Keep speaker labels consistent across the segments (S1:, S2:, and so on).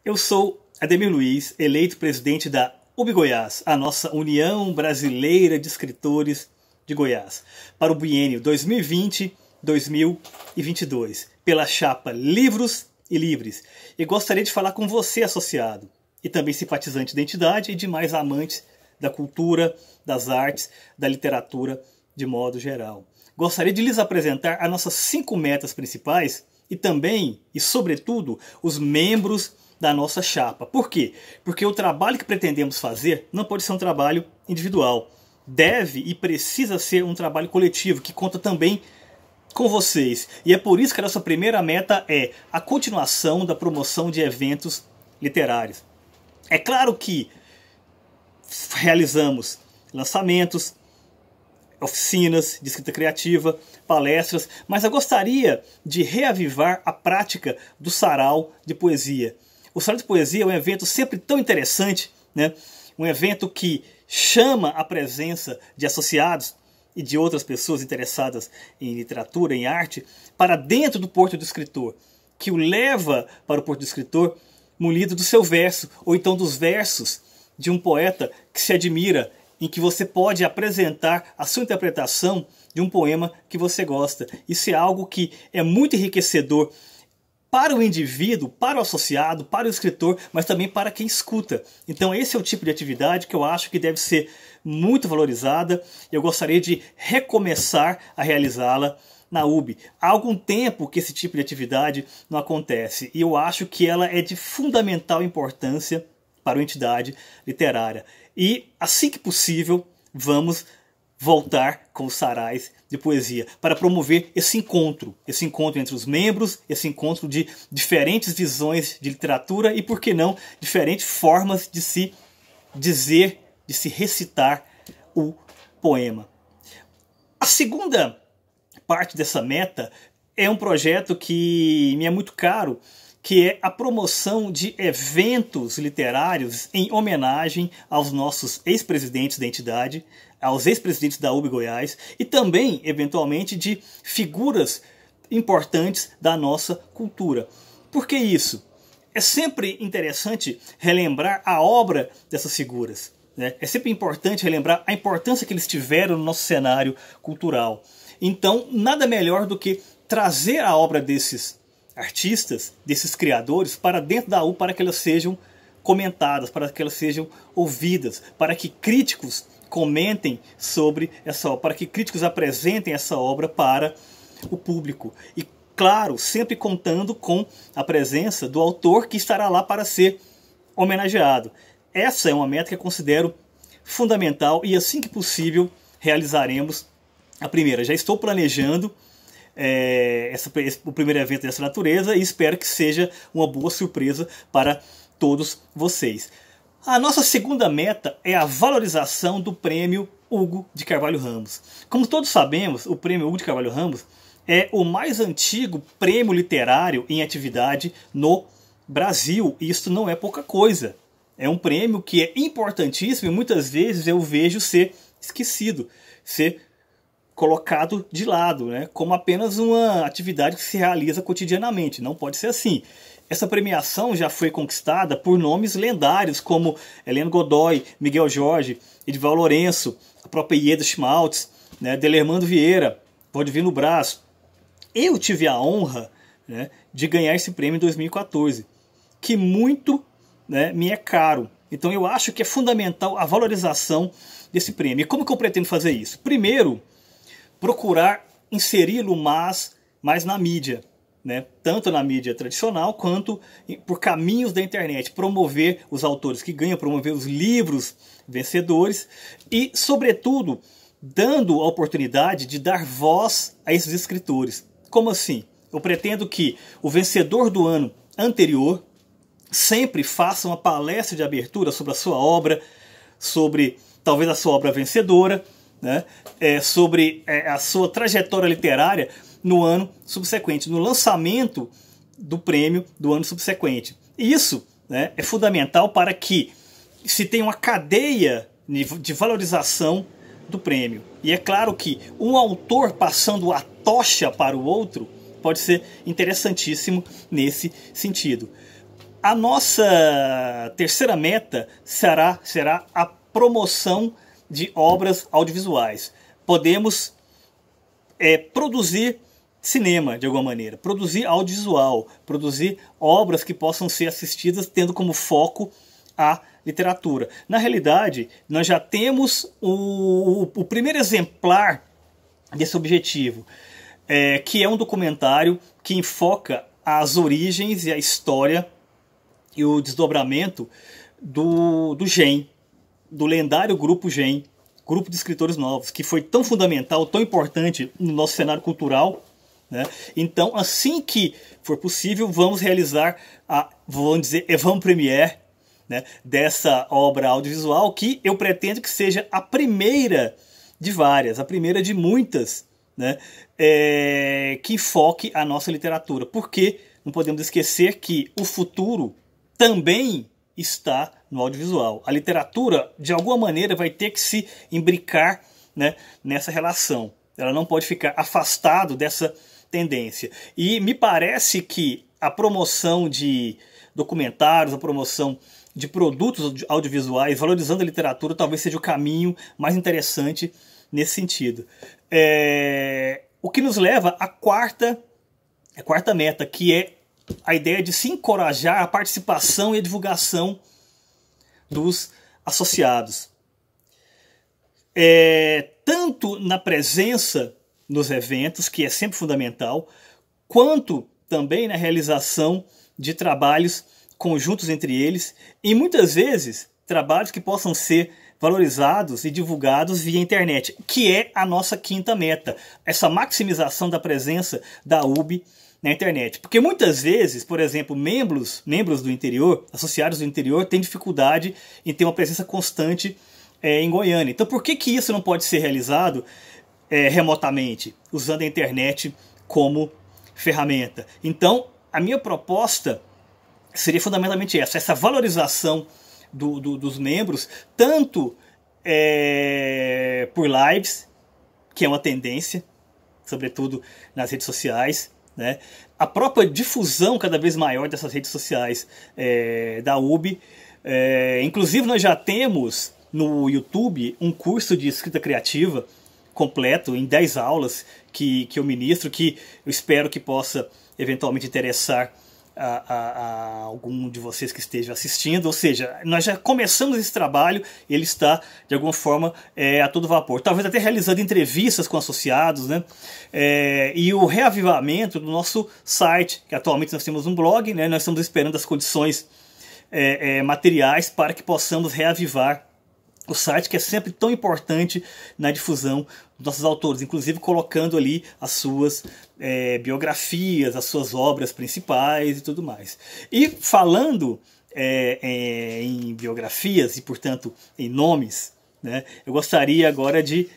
S1: Eu sou Ademir Luiz, eleito presidente da UB Goiás, a nossa União Brasileira de Escritores de Goiás, para o biênio 2020-2022, pela chapa Livros e Livres. E gostaria de falar com você, associado, e também simpatizante da entidade e demais amantes da cultura, das artes, da literatura de modo geral. Gostaria de lhes apresentar as nossas 5 metas principais e também, e sobretudo, os membros da nossa chapa. Por quê? Porque o trabalho que pretendemos fazer não pode ser um trabalho individual. Deve e precisa ser um trabalho coletivo, que conta também com vocês. E é por isso que a nossa primeira meta é a continuação da promoção de eventos literários. É claro que realizamos lançamentos, oficinas de escrita criativa, palestras, mas eu gostaria de reavivar a prática do sarau de poesia. O sarau de poesia é um evento sempre tão interessante, né? Um evento que chama a presença de associados e de outras pessoas interessadas em literatura, em arte, para dentro do Porto do Escritor, que o leva para o Porto do Escritor munido do seu verso, ou então dos versos de um poeta que se admira, em que você pode apresentar a sua interpretação de um poema que você gosta. Isso é algo que é muito enriquecedor para o indivíduo, para o associado, para o escritor, mas também para quem escuta. Então esse é o tipo de atividade que eu acho que deve ser muito valorizada e eu gostaria de recomeçar a realizá-la na UB. Há algum tempo que esse tipo de atividade não acontece e eu acho que ela é de fundamental importância para uma entidade literária. E assim que possível, vamos voltar com os sarais de poesia para promover esse encontro entre os membros, esse encontro de diferentes visões de literatura e, por que não, diferentes formas de se dizer, de se recitar o poema. A segunda parte dessa meta é um projeto que me é muito caro, que é a promoção de eventos literários em homenagem aos nossos ex-presidentes da entidade, aos ex-presidentes da UB Goiás e também, eventualmente, de figuras importantes da nossa cultura. Por que isso? É sempre interessante relembrar a obra dessas figuras, né? É sempre importante relembrar a importância que eles tiveram no nosso cenário cultural. Então, nada melhor do que trazer a obra desses artistas, desses criadores, para dentro da UB, para que elas sejam comentadas, para que elas sejam ouvidas, para que críticos comentem sobre essa obra, para que críticos apresentem essa obra para o público. E, claro, sempre contando com a presença do autor que estará lá para ser homenageado. Essa é uma meta que eu considero fundamental e, assim que possível, realizaremos a primeira. Já estou planejando o primeiro evento dessa natureza e espero que seja uma boa surpresa para todos vocês. A nossa segunda meta é a valorização do Prêmio Hugo de Carvalho Ramos. Como todos sabemos, o Prêmio Hugo de Carvalho Ramos é o mais antigo prêmio literário em atividade no Brasil. E isso não é pouca coisa. É um prêmio que é importantíssimo e muitas vezes eu vejo ser esquecido, ser colocado de lado, né, como apenas uma atividade que se realiza cotidianamente. Não pode ser assim. Essa premiação já foi conquistada por nomes lendários como Helena Godoy, Miguel Jorge, Edival Lourenço, a própria Ieda Schmaltz, né, Delermando Vieira, Valdivino Braz. Eu tive a honra, né, de ganhar esse prêmio em 2014, que muito, né, me é caro. Então eu acho que é fundamental a valorização desse prêmio. E como que eu pretendo fazer isso? Primeiro, procurar inseri-lo mais na mídia, né? Tanto na mídia tradicional quanto por caminhos da internet, promover os autores que ganham, promover os livros vencedores e, sobretudo, dando a oportunidade de dar voz a esses escritores. Como assim? Eu pretendo que o vencedor do ano anterior sempre faça uma palestra de abertura sobre a sua obra, sobre talvez a sua obra vencedora, né? Sobre a sua trajetória literária no ano subsequente, no lançamento do prêmio do ano subsequente. Isso, né, é fundamental para que se tenha uma cadeia de valorização do prêmio. E é claro que um autor passando a tocha para o outro pode ser interessantíssimo nesse sentido. A nossa terceira meta será a promoção de obras audiovisuais. Podemos produzir cinema de alguma maneira, produzir audiovisual, produzir obras que possam ser assistidas tendo como foco a literatura. Na realidade, nós já temos o primeiro exemplar desse objetivo, que é um documentário que enfoca as origens e a história e o desdobramento do GEM, do lendário Grupo GEM, Grupo de Escritores Novos, que foi tão fundamental, tão importante no nosso cenário cultural, né? Então, assim que for possível, vamos realizar a, vamos dizer, avant-première, né, dessa obra audiovisual, que eu pretendo que seja a primeira de várias, a primeira de muitas, né, que foque a nossa literatura. Porque não podemos esquecer que o futuro também está no audiovisual. A literatura, de alguma maneira, vai ter que se imbricar, né, nessa relação. Ela não pode ficar afastado dessa tendência. E me parece que a promoção de documentários, a promoção de produtos audiovisuais, valorizando a literatura, talvez seja o caminho mais interessante nesse sentido. O que nos leva à quarta meta, que é a ideia de se encorajar a participação e a divulgação dos associados. Tanto na presença nos eventos, que é sempre fundamental, quanto também na realização de trabalhos conjuntos entre eles, e muitas vezes trabalhos que possam ser valorizados e divulgados via internet, que é a nossa quinta meta, essa maximização da presença da UB na internet. Porque muitas vezes, por exemplo, membros do interior, associados do interior, têm dificuldade em ter uma presença constante em Goiânia. Então por que isso não pode ser realizado remotamente, usando a internet como ferramenta? Então a minha proposta seria fundamentalmente essa valorização dos membros, tanto por lives, que é uma tendência, sobretudo nas redes sociais, né? A própria difusão cada vez maior dessas redes sociais da UB. Inclusive nós já temos no YouTube um curso de escrita criativa completo, em 10 aulas, que eu ministro, que eu espero que possa eventualmente interessar a algum de vocês que esteja assistindo. Ou seja, nós já começamos esse trabalho, ele está de alguma forma a todo vapor, talvez até realizando entrevistas com associados, né? E o reavivamento do nosso site, que atualmente nós temos um blog, né? Nós estamos esperando as condições materiais para que possamos reavivar o site, que é sempre tão importante na difusão dos nossos autores, inclusive colocando ali as suas biografias, as suas obras principais e tudo mais. E falando em biografias e, portanto, em nomes, né, eu gostaria agora de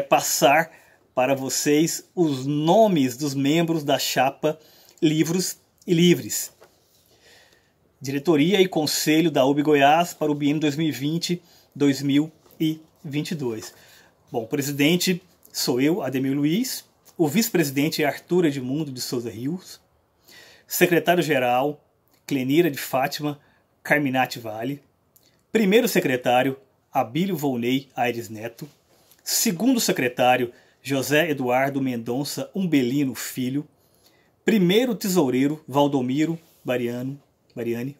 S1: passar para vocês os nomes dos membros da chapa Livros e Livres. Diretoria e Conselho da UB Goiás para o biênio 2020-2022. Bom, o presidente sou eu, Ademir Luiz. O vice-presidente é Arthur Edmundo de Souza Rios. Secretário-geral, Clenira de Fátima Carminati Vale. Primeiro secretário, Abílio Volney Aires Neto. Segundo secretário, José Eduardo Mendonça Umbelino Filho. Primeiro tesoureiro, Valdomiro Bariani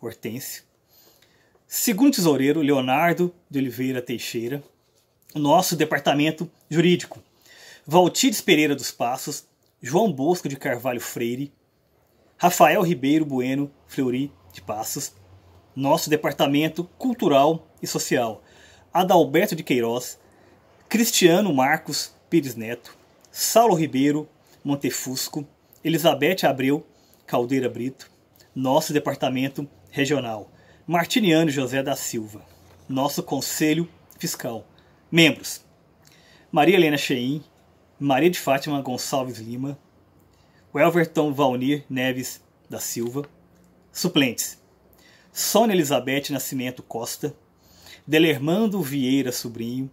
S1: Hortêncio. Segundo tesoureiro, Leonardo de Oliveira Teixeira. Nosso departamento jurídico, Valtides Pereira dos Passos, João Bosco de Carvalho Freire, Rafael Ribeiro Bueno Fleury de Passos. Nosso departamento cultural e social, Adalberto de Queiroz, Cristiano Marcos Pires Neto, Saulo Ribeiro Montefusco, Elizabeth Abreu Caldeira Brito. Nosso departamento regional, Martiniano José da Silva. Nosso conselho fiscal. Membros: Maria Helena Cheim, Maria de Fátima Gonçalves Lima, Welverton Valnir Neves da Silva. Suplentes: Sônia Elizabeth Nascimento Costa, Delermando Vieira Sobrinho,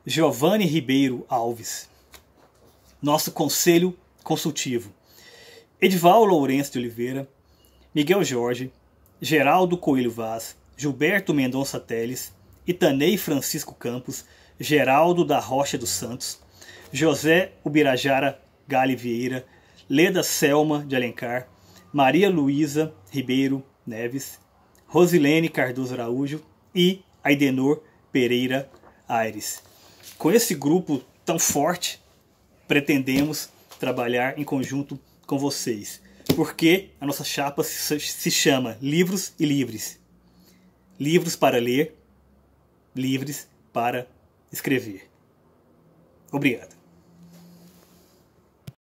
S1: Giovanni Ribeiro Alves. Nosso conselho consultivo: Edival Lourenço de Oliveira, Miguel Jorge, Geraldo Coelho Vaz, Gilberto Mendonça Teles, Itanei Francisco Campos, Geraldo da Rocha dos Santos, José Ubirajara Gale Vieira, Leda Selma de Alencar, Maria Luísa Ribeiro Neves, Rosilene Cardoso Araújo e Aidenor Pereira Aires. Com esse grupo tão forte, pretendemos trabalhar em conjunto com vocês, porque a nossa chapa se chama Livros e Livres. Livros para ler, livres para escrever. Obrigado.